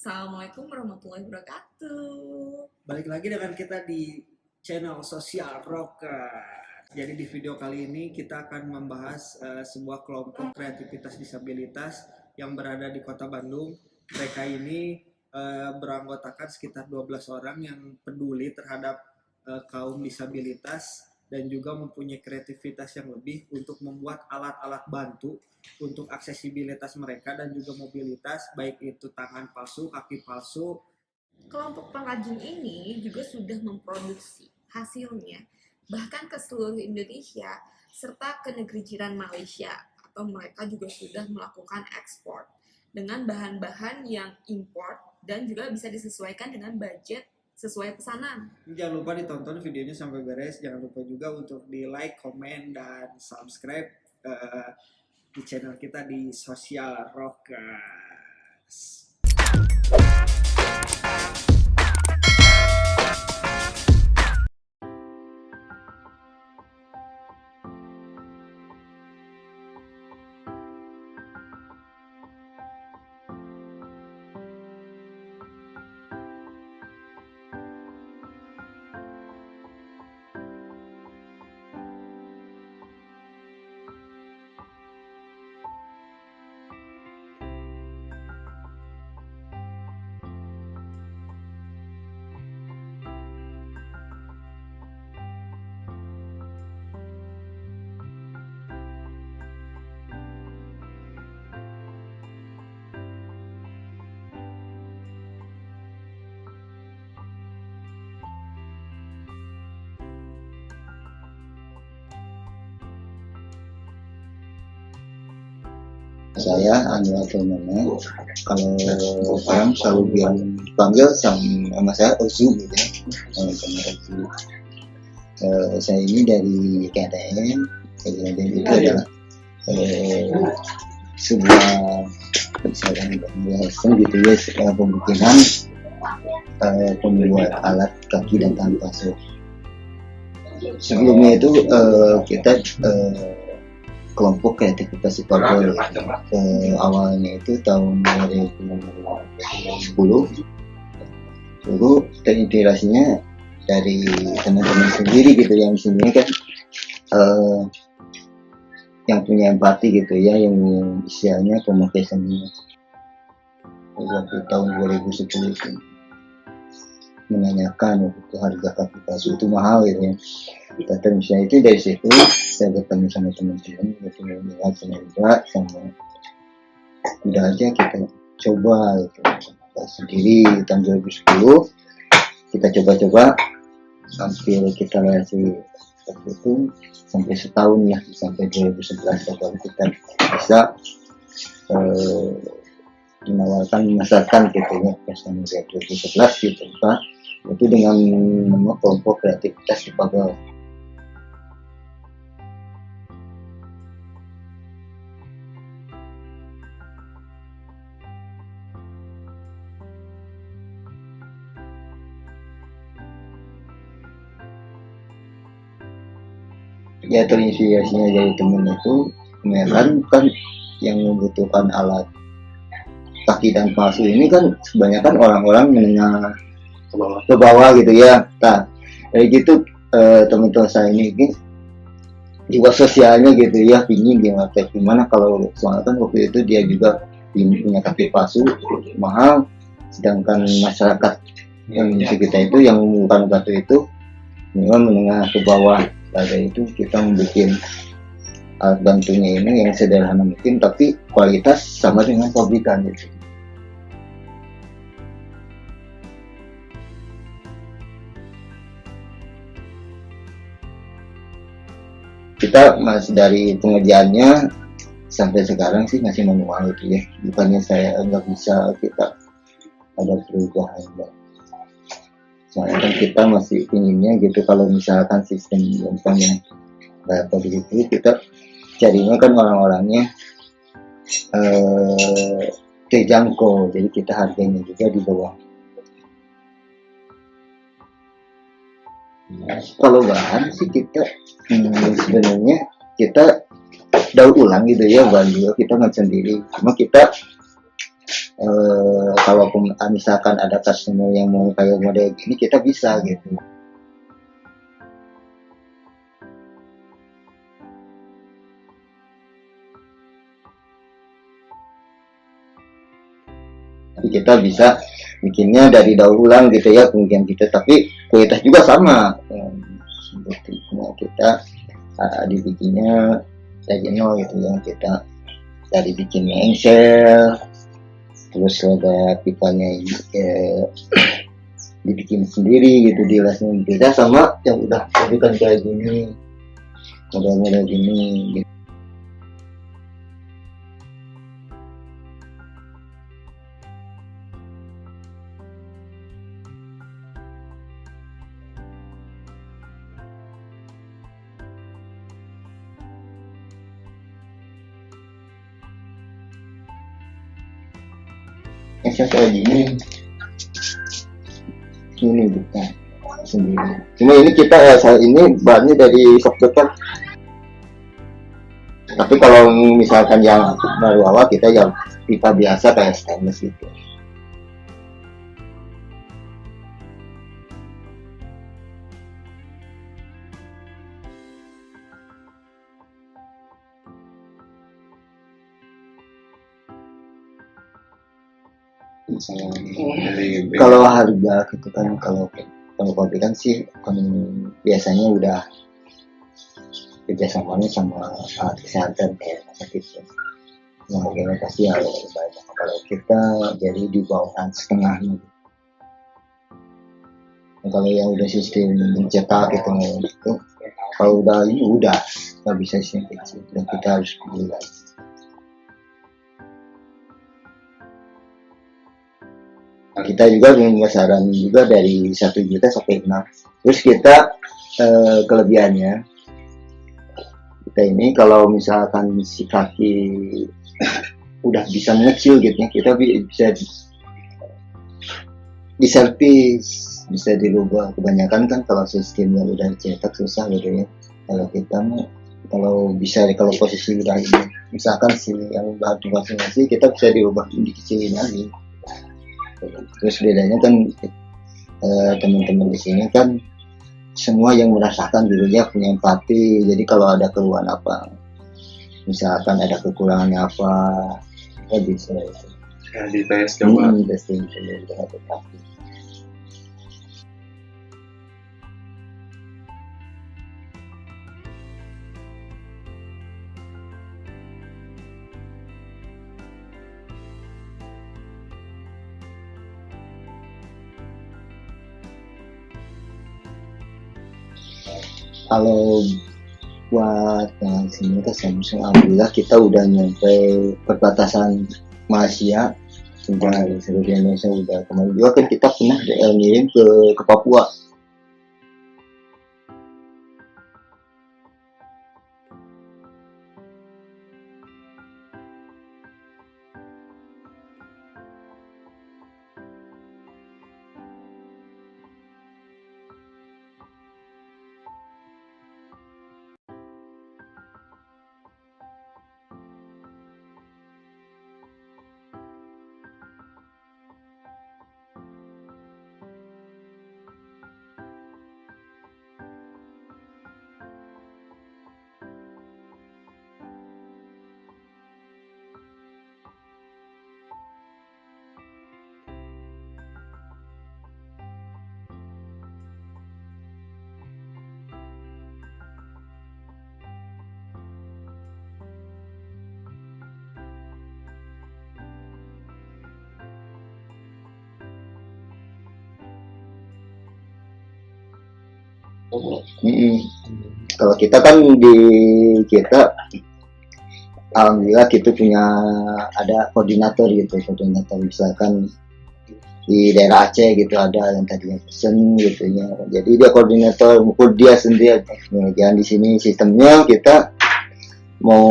Assalamualaikum warahmatullahi wabarakatuh. Balik lagi dengan kita di channel Sosial Rocker. Jadi di video kali ini kita akan membahas sebuah kelompok kreativitas disabilitas yang berada di Kota Bandung. Mereka ini beranggotakan sekitar 12 orang yang peduli terhadap kaum disabilitas dan juga mempunyai kreativitas yang lebih untuk membuat alat-alat bantu untuk aksesibilitas mereka dan juga mobilitas, baik itu tangan palsu, kaki palsu. Kelompok pengrajin ini juga sudah memproduksi hasilnya bahkan ke seluruh Indonesia serta ke negeri jiran Malaysia, atau mereka juga sudah melakukan ekspor dengan bahan-bahan yang import dan juga bisa disesuaikan dengan budget sesuai pesanan. Jangan lupa ditonton videonya sampai beres. Jangan lupa juga untuk di like, komen, dan subscribe di channel kita di Sosial Rockers. Saya Anwar Firmana. Kalau orang selalu bilang dipanggil sama saya Ozu gitu ya. Saya ini dari KTM. KTM itu adalah sebuah misalkan yayasan gitu ya, setelah pembikinan pembuat alat kaki dan tangan palsu. Sebelumnya itu kita kelompok kreativitas Sipagol awalnya itu tahun 2010. Dulu terinspirasinya dari teman-teman sendiri gitu yang di sini kan yang punya empati gitu ya, yang istilahnya pemakai seni. Waktu tahun 2010 itu menanyakan waktu itu harga kaki palsu itu mahal gitu ya. Kita misalnya itu dari situ saya bertemu sama teman-teman gitu, melihat sama udah aja kita coba gitu. Kita sendiri tahun 2010 kita coba-coba hampir kita relasi waktu itu sampai setahun ya, sampai 2011 baru kita bisa menawarkan memasarkan gitu ya pas tahun 2011 gitu Pak. Itu dengan nama kelompok kreativitas Sipagol. Ya terinspirasinya dari temen itu kan yang membutuhkan alat kaki dan palsu ini kan kebanyakan orang-orang menengah ke bawah gitu ya. Nah dari gitu teman-teman saya ini jiwa sosialnya gitu ya, pingin gimana kalau soalnya kan waktu itu dia juga punya kaki palsu mahal, sedangkan masyarakat yang di sekitar itu yang bukan batu itu memang menengah ke bawah. Dari itu kita membuat alat bantunya ini yang sederhana mungkin tapi kualitas sama dengan pabrikan gitu. Kita masih dari pengerjaannya sampai sekarang sih masih manual gitu ya, bukannya saya nggak bisa, kita ada perubahan. Soalnya kan kita masih inginnya gitu kalau misalkan sistem yang berapa begitu kita carinya kan orang-orangnya terjangkau, jadi kita harganya juga di bawah. Kalau bahan sih kita sebenarnya kita daur ulang gitu ya, bahan juga kita nggak sendiri, cuma kita kalaupun misalkan ada customer yang mau kayak model gini, kita bisa gitu. Tapi kita bisa bikinnya dari daur ulang gitu ya, kemudian kita, tapi kualitas juga sama. Sepertinya kita dibikinnya dari nol gitu ya, kita dari bikin engsel, terus ada pipanya dibikin sendiri gitu, dilasnya beda sama yang udah kan kayak gini, model-model gini gitu. Engsel kayak gini bukan sendiri, cuma ini kita saat ini bahannya dari software. Tapi kalau misalkan yang baru awal, kita yang pipa biasa kayak stainless gitu. Kalau harga gitu kan, kalau pabrik kan sih kan biasanya udah kerjasamanya sama alat kesehatan kayak gitu. Nah, harganya pasti harus banyak. Kalau kita jadi di bawah setengahnya. Nah, kalau yang udah sistem cetak gitu, kalau udah ini udah nggak bisa sistem kecil, dan kita harus beli lagi. Kita juga memesaran juga dari 1 juta sampai 6. Terus kita kelebihannya, kita ini kalau misalkan si kaki udah bisa mengecil gitu ya, kita bisa diservis, bisa dirubah. Kebanyakan kan kalau sistemnya udah cetak susah gitu ya. Kalau kita kalau bisa, kalau posisi udah ini, misalkan si yang udah masing-masing, kita bisa dirubah, dikecilin lagi. Terus bedanya kan teman-teman di sini kan semua yang merasakan dulunya punya empati, jadi kalau ada keluhan apa, misalkan ada kekurangannya apa, kita bisa ya dites coba. Testing dengan empati. Kalau buat yang sini ke Samsung, alhamdulillah kita udah nyampe perbatasan Malaysia, sudah seluruh Indonesia udah. Kemarin juga kan kita pernah ngirim ke Papua. Kalau kita kan kita alhamdulillah kita punya ada koordinator gitu, misalkan di daerah Aceh gitu ada yang tadinya pesen gitu ya, jadi dia koordinator, ukur dia sendiri. Jangan di sini sistemnya kita mau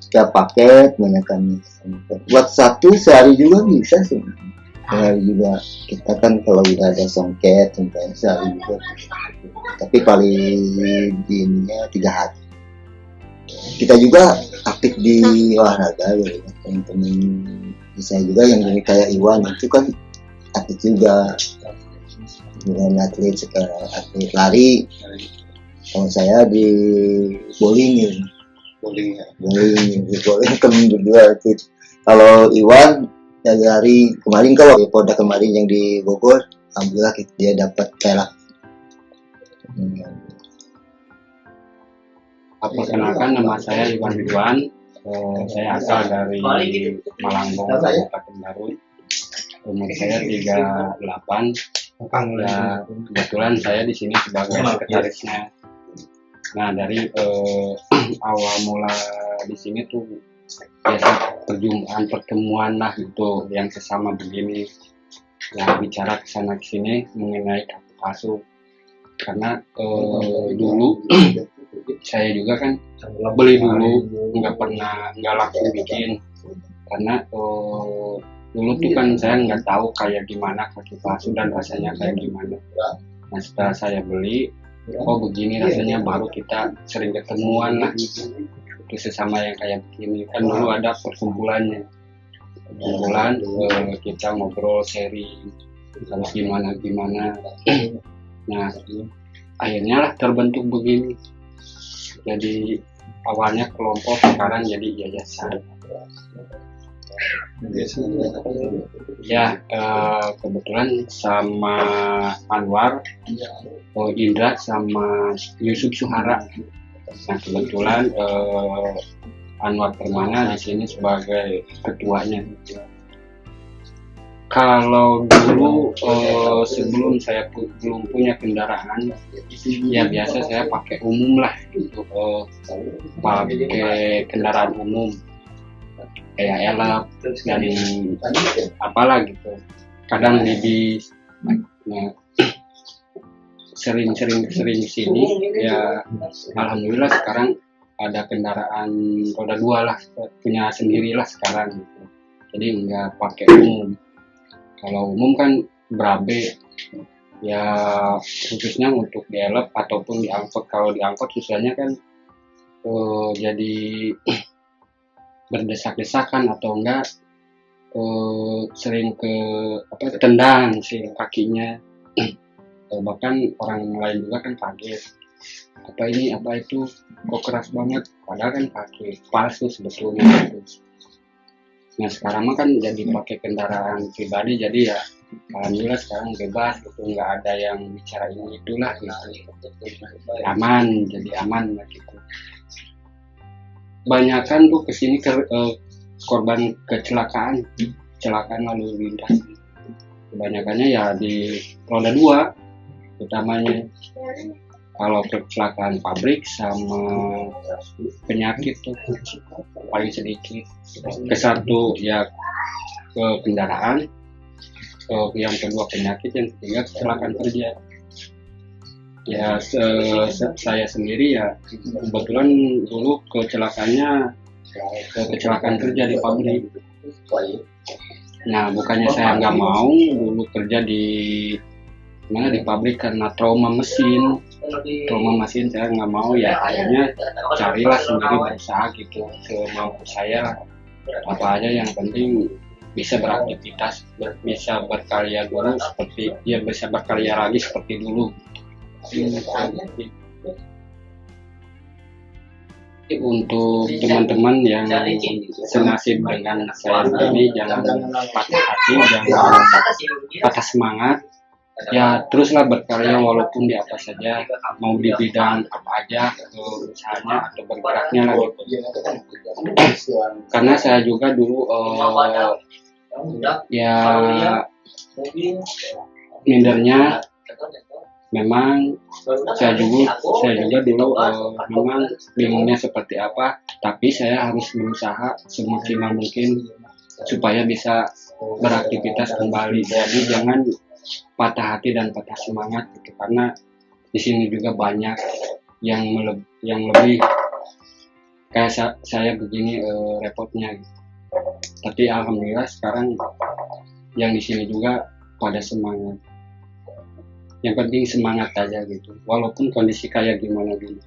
setiap paket banyakkan buat satu sehari juga bisa sih. Sehari juga kita kan kalau udah ada songket sampai sehari juga, tapi paling ininya 3 hari. Kita juga aktif di olahraga gitu ya, teman-teman Misalnya juga yang jadi kayak Iwan itu kan atlet juga, dengan atlet atlet lari. Kalau saya di bowling bowling ya. bowling kan berdua atlet. Kalau Iwan ya dari kemarin, kalau Polda kemarin yang di Bogor, alhamdulillah dia dapat perak. Perkenalkan, nama saya Iwan Ridwan. Saya asal dari Malangbong, Kabupaten Garut. Umur saya 38. Ya, kebetulan saya di sini sebagai sekretarisnya. Nah, dari awal mula di sini tuh biasa pertemuan lah gitu, yang sesama begini, yang bicara kesana kesini mengenai kasu. Karena dulu saya juga kan beli dulu, nggak langsung bikin, karena dulu tuh kan saya nggak tahu kayak gimana kaki palsu dan rasanya kayak gimana. Nah, setelah saya beli, oh begini rasanya, baru kita sering ketemuan lah gitu, itu sesama yang kayak begini. Kan dulu ada perkumpulannya, kita ngobrol sharing harus gimana. Nah, akhirnya lah terbentuk begini. Jadi awalnya kelompok, sekarang jadi yayasan. Ya, kebetulan sama Anwar, Indra sama Yusuf Suhara. Nah, kebetulan Anwar Permana di sini sebagai ketuanya. Kalau dulu sebelum saya belum punya kendaraan, ya biasa saya pakai umum lah gitu, pakai kendaraan umum kayak elap dan apalah gitu, kadang di bis. Nah, sering sini ya, alhamdulillah sekarang ada kendaraan roda 2 lah, punya sendirilah sekarang gitu. Jadi nggak pakai umum. Kalau umum kan berabe ya, khususnya untuk dielep ataupun diangkut. Kalau diangkut susahnya kan jadi berdesak-desakan atau enggak sering tendang sih kakinya. Bahkan orang lain juga kan kaget, apa ini apa itu kok keras banget, padahal kan kaki palsu sebetulnya gitu. Nah, sekarang mah kan jadi pakai kendaraan pribadi, jadi ya alhamdulillah sekarang bebas gitu, nggak ada yang bicara ini itulah gitu. Aman, jadi aman lah gitu. Banyakan tuh kesini korban kecelakaan lalu lintas. Kebanyakannya ya di roda 2 utamanya. Kalau kecelakaan pabrik sama penyakit tuh paling sedikit. Ke satu ya ke kendaraan, yang kedua penyakit, yang ketiga kecelakaan kerja. Ya saya sendiri ya kebetulan dulu kecelakaan kerja di pabrik. Nah, bukannya saya nggak mau dulu kerja di pabrik karena trauma mesin saya nggak mau, ya akhirnya carilah sendiri, berusaha gitu semampu saya, apa aja yang penting bisa beraktivitas, bisa berkarya dulu seperti ya, bisa berkarya lagi seperti dulu. Untuk teman-teman yang senasib dengan saya ini, jangan patah hati, jangan patah semangat. Ya teruslah berkarya walaupun di apa saja, mau di bidang apa aja usahanya atau bergeraknya lah gitu. Karena saya juga dulu ya mindernya memang saya juga dulu memang bingungnya seperti apa, tapi saya harus berusaha semaksimal mungkin supaya bisa beraktivitas kembali. Jadi jangan patah hati dan patah semangat gitu, karena di sini juga banyak yang lebih kayak saya begini repotnya gitu. Tapi alhamdulillah sekarang yang di sini juga pada semangat. Yang penting semangat aja gitu, walaupun kondisi kayak gimana gitu.